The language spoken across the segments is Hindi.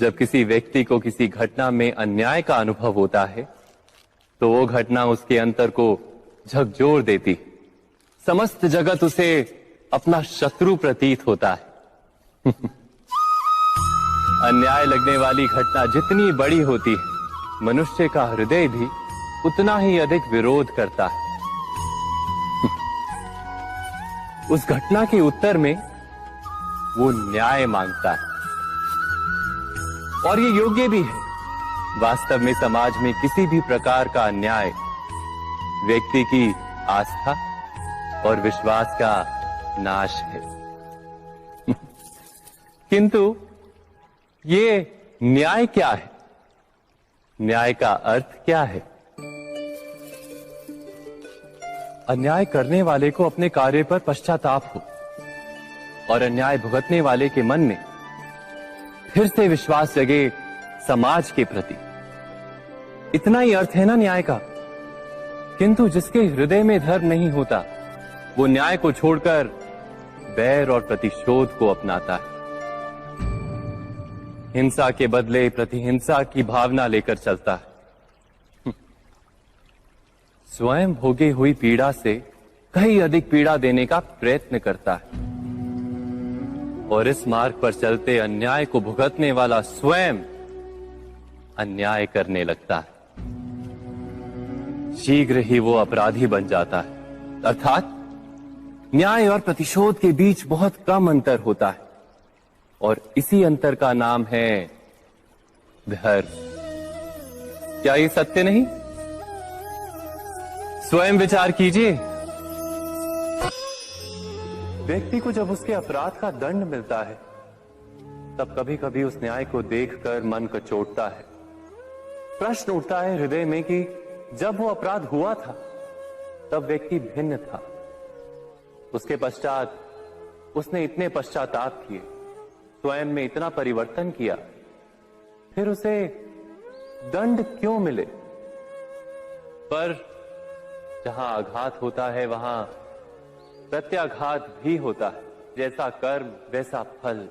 जब किसी व्यक्ति को किसी घटना में अन्याय का अनुभव होता है तो वो घटना उसके अंतर को झकझोर देती है। समस्त जगत उसे अपना शत्रु प्रतीत होता है। अन्याय लगने वाली घटना जितनी बड़ी होती है, मनुष्य का हृदय भी उतना ही अधिक विरोध करता है। उस घटना के उत्तर में वो न्याय मांगता है और ये योग्य भी है। वास्तव में समाज में किसी भी प्रकार का अन्याय व्यक्ति की आस्था और विश्वास का नाश है। किंतु ये न्याय क्या है? न्याय का अर्थ क्या है? अन्याय करने वाले को अपने कार्य पर पश्चाताप हो और अन्याय भुगतने वाले के मन में फिर से विश्वास जगे समाज के प्रति। इतना ही अर्थ है ना न्याय का। किंतु जिसके हृदय में धर्म नहीं होता वो न्याय को छोड़कर बैर और प्रतिशोध को अपनाता है। हिंसा के बदले प्रतिहिंसा की भावना लेकर चलता है। स्वयं भोगी हुई पीड़ा से कहीं अधिक पीड़ा देने का प्रयत्न करता है और इस मार्ग पर चलते अन्याय को भुगतने वाला स्वयं अन्याय करने लगता है। शीघ्र ही वो अपराधी बन जाता है। अर्थात न्याय और प्रतिशोध के बीच बहुत कम अंतर होता है और इसी अंतर का नाम है धर्म। क्या ये सत्य नहीं? स्वयं विचार कीजिए। व्यक्ति को जब उसके अपराध का दंड मिलता है तब कभी कभी उस न्याय को देखकर मन कचोटता है। प्रश्न उठता है हृदय में कि जब वो अपराध हुआ था तब व्यक्ति भिन्न था। उसके पश्चात उसने इतने पश्चाताप किए, स्वयं में इतना परिवर्तन किया, फिर उसे दंड क्यों मिले? पर जहां आघात होता है वहां प्रत्याघात भी होता है। जैसा कर्म वैसा फल।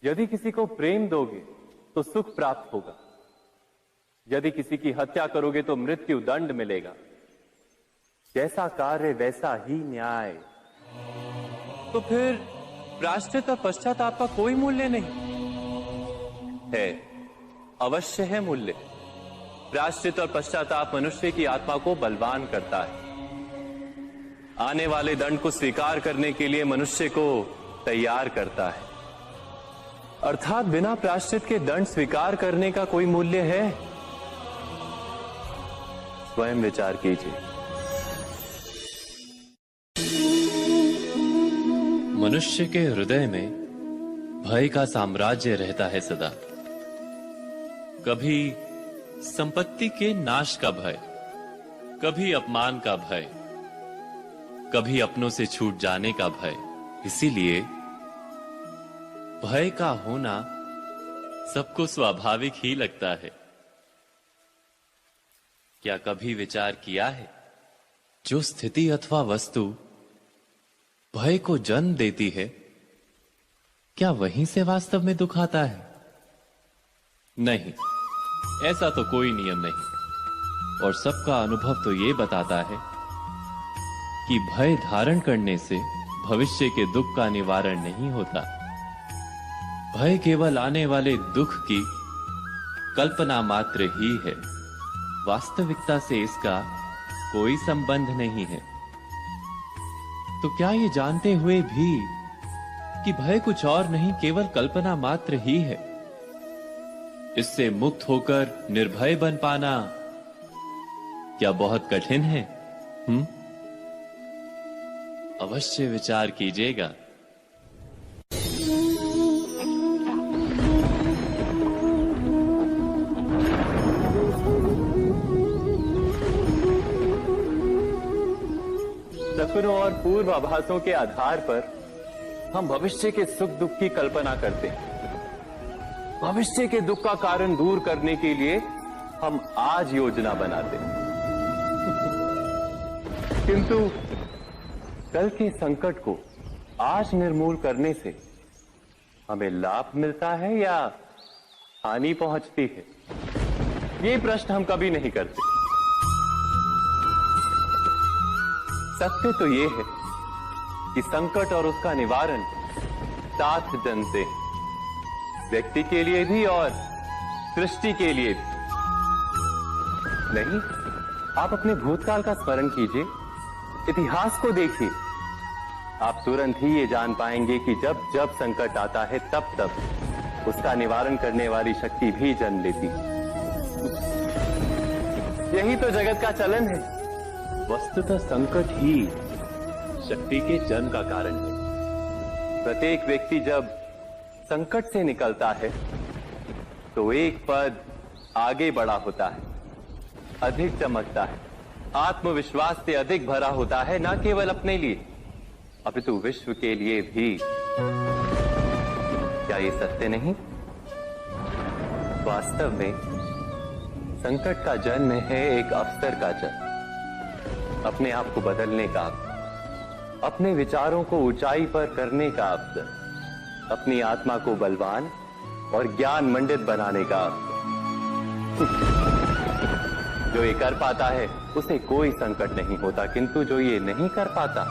यदि किसी को प्रेम दोगे तो सुख प्राप्त होगा, यदि किसी की हत्या करोगे तो मृत्यु दंड मिलेगा। जैसा कार्य वैसा ही न्याय। तो फिर प्रायश्चित और पश्चाताप का कोई मूल्य नहीं है? अवश्य है मूल्य। प्रायश्चित और पश्चाताप मनुष्य की आत्मा को बलवान करता है। आने वाले दंड को स्वीकार करने के लिए मनुष्य को तैयार करता है। अर्थात बिना प्रायश्चित के दंड स्वीकार करने का कोई मूल्य है? स्वयं विचार कीजिए। मनुष्य के हृदय में भय का साम्राज्य रहता है सदा। कभी संपत्ति के नाश का भय, कभी अपमान का भय, कभी अपनों से छूट जाने का भय। इसीलिए भय का होना सबको स्वाभाविक ही लगता है। क्या कभी विचार किया है, जो स्थिति अथवा वस्तु भय को जन्म देती है, क्या वहीं से वास्तव में दुख आता है? नहीं, ऐसा तो कोई नियम नहीं। और सबका अनुभव तो ये बताता है कि भय धारण करने से भविष्य के दुख का निवारण नहीं होता। भय केवल आने वाले दुख की कल्पना मात्र ही है। वास्तविकता से इसका कोई संबंध नहीं है। तो क्या ये जानते हुए भी कि भय कुछ और नहीं, केवल कल्पना मात्र ही है, इससे मुक्त होकर निर्भय बन पाना क्या बहुत कठिन है? अवश्य विचार कीजिएगा। सपनों और पूर्वाभासों के आधार पर हम भविष्य के सुख दुख की कल्पना करते हैं। भविष्य के दुख का कारण दूर करने के लिए हम आज योजना बनाते हैं। किंतु कल के संकट को आज निर्मूल करने से हमें लाभ मिलता है या हानि पहुंचती है? ये प्रश्न हम कभी नहीं करते। सत्य तो ये है कि संकट और उसका निवारण साथ जनते हैं, व्यक्ति के लिए भी और सृष्टि के लिए भी। नहीं, आप अपने भूतकाल का स्मरण कीजिए, इतिहास को देखिए। आप तुरंत ही ये जान पाएंगे कि जब जब संकट आता है तब तब उसका निवारण करने वाली शक्ति भी जन्म लेती है। यही तो जगत का चलन है। वस्तुतः संकट ही शक्ति के जन्म का कारण है। प्रत्येक व्यक्ति जब संकट से निकलता है तो एक पद आगे बढ़ा होता है, अधिक चमकता है, आत्मविश्वास से अधिक भरा होता है, न केवल अपने लिए अपितु विश्व के लिए भी। क्या ये सत्य नहीं? वास्तव में संकट का जन्म है एक अवसर का जन्म, अपने आप को बदलने का, अपने विचारों को ऊंचाई पर करने का अवसर, अपनी आत्मा को बलवान और ज्ञान मंडित बनाने का अवसर। जो ये कर पाता है उसे कोई संकट नहीं होता, किंतु जो ये नहीं कर पाता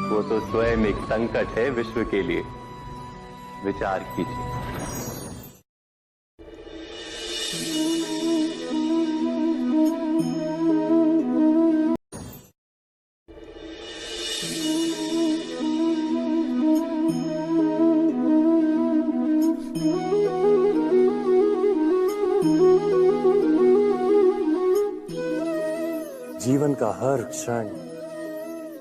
वो तो स्वयं एक संकट है विश्व के लिए। विचार कीजिए। जीवन का हर क्षण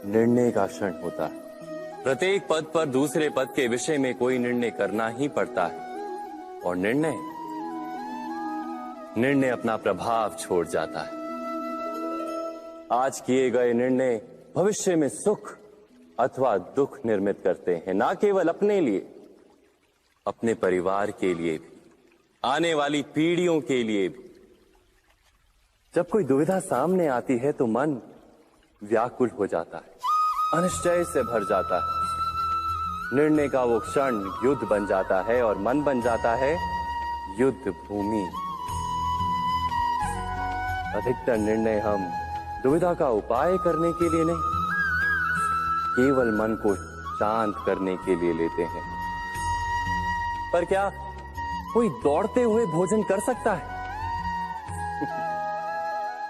निर्णय का क्षण होता है। प्रत्येक पद पर दूसरे पद के विषय में कोई निर्णय करना ही पड़ता है और निर्णय अपना प्रभाव छोड़ जाता है। आज किए गए निर्णय भविष्य में सुख अथवा दुख निर्मित करते हैं, ना केवल अपने लिए, अपने परिवार के लिए भी, आने वाली पीढ़ियों के लिए भी। जब कोई दुविधा सामने आती है तो मन व्याकुल हो जाता है, अनिश्चय से भर जाता है। निर्णय का वो क्षण युद्ध बन जाता है और मन बन जाता है युद्ध भूमि। अधिकतर निर्णय हम दुविधा का उपाय करने के लिए नहीं, केवल मन को शांत करने के लिए लेते हैं। पर क्या कोई दौड़ते हुए भोजन कर सकता है?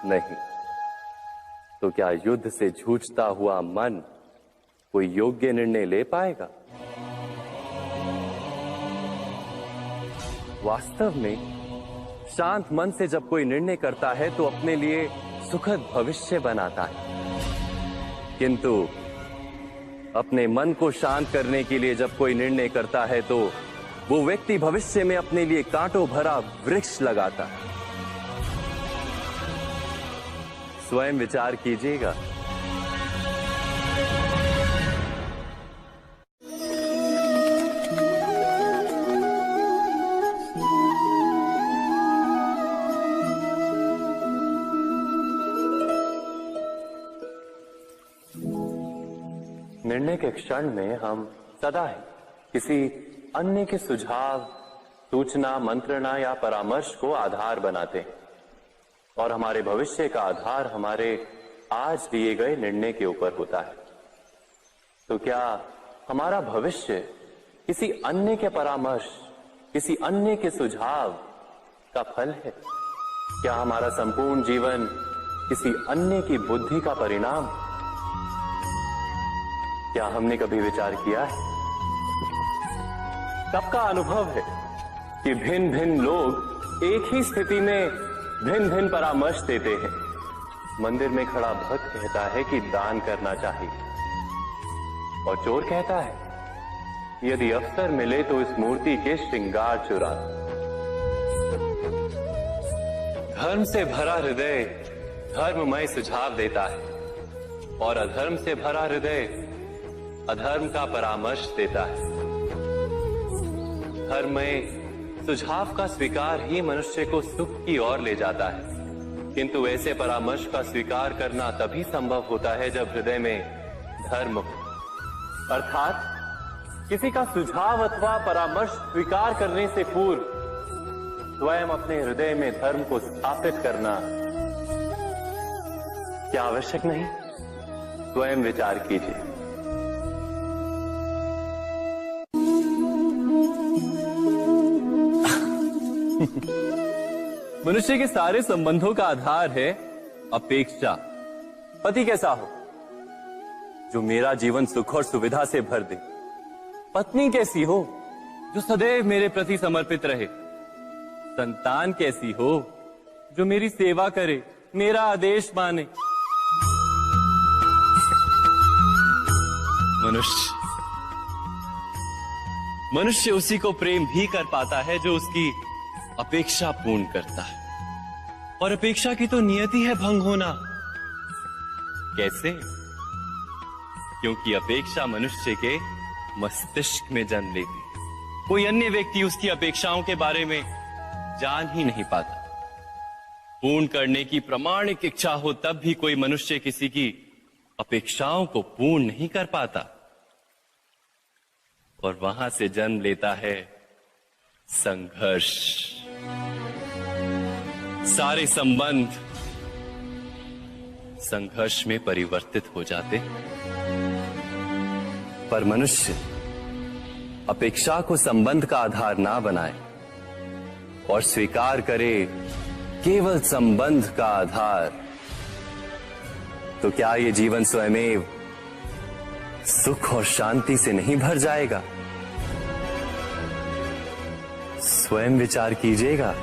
नहीं। तो क्या युद्ध से जूझता हुआ मन कोई योग्य निर्णय ले पाएगा? वास्तव में शांत मन से जब कोई निर्णय करता है तो अपने लिए सुखद भविष्य बनाता है, किंतु अपने मन को शांत करने के लिए जब कोई निर्णय करता है तो वो व्यक्ति भविष्य में अपने लिए कांटों भरा वृक्ष लगाता है। स्वयं विचार कीजिएगा। निर्णय के क्षण में हम सदा ही किसी अन्य के सुझाव, सूचना, मंत्रणा या परामर्श को आधार बनाते हैं और हमारे भविष्य का आधार हमारे आज लिए गए निर्णय के ऊपर होता है। तो क्या हमारा भविष्य किसी अन्य के परामर्श, किसी अन्य के सुझाव का फल है? क्या हमारा संपूर्ण जीवन किसी अन्य की बुद्धि का परिणाम? क्या हमने कभी विचार किया है? सबका अनुभव है कि भिन्न भिन्न लोग एक ही स्थिति में भिन्न भिन्न परामर्श देते हैं। मंदिर में खड़ा भक्त कहता है कि दान करना चाहिए और चोर कहता है यदि अवसर मिले तो इस मूर्ति के श्रृंगार चुरा। धर्म से भरा हृदय धर्ममय सुझाव देता है और अधर्म से भरा हृदय अधर्म का परामर्श देता है। धर्ममय सुझाव का स्वीकार ही मनुष्य को सुख की ओर ले जाता है, किंतु ऐसे परामर्श का स्वीकार करना तभी संभव होता है जब हृदय में धर्म हो, अर्थात किसी का सुझाव अथवा परामर्श स्वीकार करने से पूर्व स्वयं अपने हृदय में धर्म को स्थापित करना क्या आवश्यक नहीं? स्वयं विचार कीजिए। मनुष्य के सारे संबंधों का आधार है अपेक्षा। पति कैसा हो जो मेरा जीवन सुख और सुविधा से भर दे। पत्नी कैसी हो जो सदैव मेरे प्रति समर्पित रहे। संतान कैसी हो जो मेरी सेवा करे, मेरा आदेश माने। मनुष्य उसी को प्रेम भी कर पाता है जो उसकी अपेक्षा पूर्ण करता है। और अपेक्षा की तो नियति है भंग होना। कैसे? क्योंकि अपेक्षा मनुष्य के मस्तिष्क में जन्म लेती है। कोई अन्य व्यक्ति उसकी अपेक्षाओं के बारे में जान ही नहीं पाता। पूर्ण करने की प्रामाणिक इच्छा हो तब भी कोई मनुष्य किसी की अपेक्षाओं को पूर्ण नहीं कर पाता। और वहां से जन्म लेता है संघर्ष। सारे संबंध संघर्ष में परिवर्तित हो जाते। पर मनुष्य अपेक्षा को संबंध का आधार ना बनाए और स्वीकार करे केवल संबंध का आधार, तो क्या ये जीवन स्वयमेव सुख और शांति से नहीं भर जाएगा? स्वयं विचार कीजिएगा।